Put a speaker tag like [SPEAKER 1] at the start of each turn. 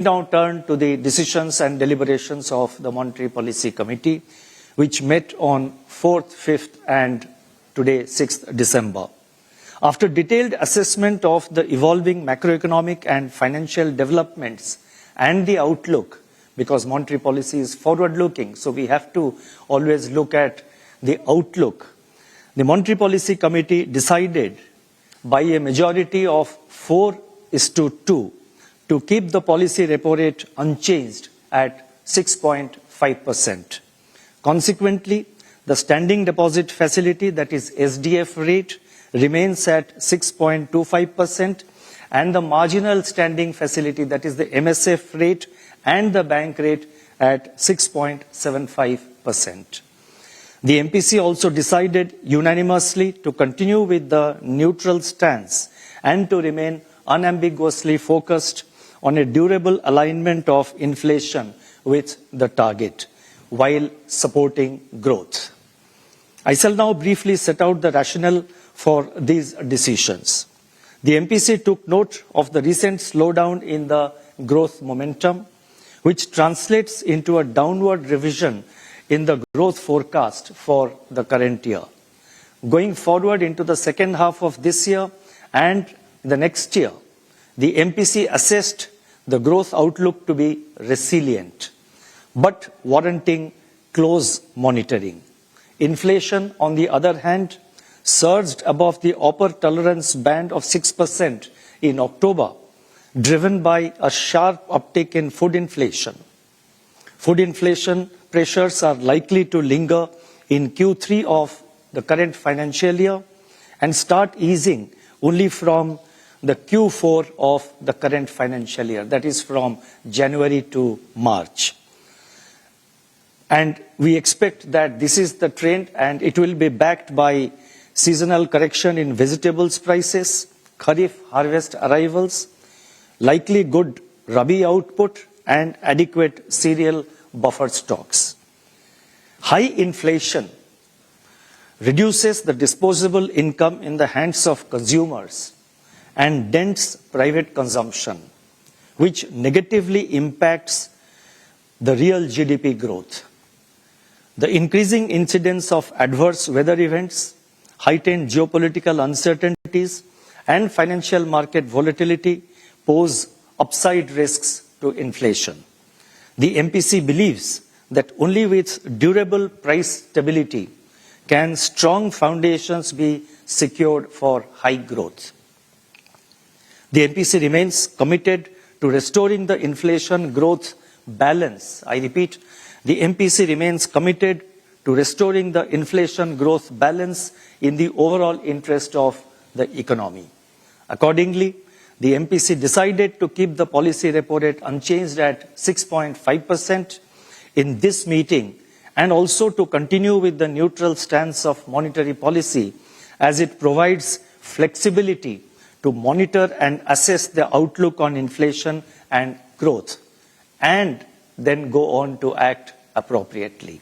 [SPEAKER 1] now turn to the decisions and deliberations of the Monetary Policy Committee, which met on 4th, 5th and today 6th December. After detailed assessment of the evolving macroeconomic and financial developments and the outlook, because monetary policy is forward-looking, so we have to always look at the outlook, the Monetary Policy Committee decided by a majority of 4:2 to keep the policy repo rate unchanged at 6.5%. Consequently, the standing deposit facility, that is SDF rate, remains at 6.25%, and the marginal standing facility, that is the MSF rate, and the bank rate at 6.75%. The MPC also decided unanimously to continue with the neutral stance and to remain unambiguously focused on a durable alignment of inflation with the target while supporting growth. I shall now briefly set out the rationale for these decisions. The MPC took note of the recent slowdown in the growth momentum, which translates into a downward revision in the growth forecast for the current year. Going forward into the second half of this year and the next year, the MPC assessed the growth outlook to be resilient, but warranting close monitoring. Inflation, on the other hand, surged above the upper tolerance band of 6% in October, driven by a sharp uptick in food inflation. Food inflation pressures are likely to linger in Q3 of the current financial year and start easing only from the Q4 of the current financial year, that is from January to March. And we expect that this is the trend, and it will be backed by seasonal correction in vegetables prices, Kharif harvest arrivals, likely good Rabi output, and adequate cereal buffer stocks. High inflation reduces the disposable income in the hands of consumers and dents private consumption, which negatively impacts the real GDP growth. The increasing incidence of adverse weather events, heightened geopolitical uncertainties, and financial market volatility pose upside risks to inflation. The MPC believes that only with durable price stability can strong foundations be secured for high growth. The MPC remains committed to restoring the inflation growth balance. I repeat, the MPC remains committed to restoring the inflation growth balance in the overall interest of the economy. Accordingly, the MPC decided to keep the policy repo rate unchanged at 6.5% in this meeting, and also to continue with the neutral stance of monetary policy, as it provides flexibility to monitor and assess the outlook on inflation and growth, and then go on to act appropriately.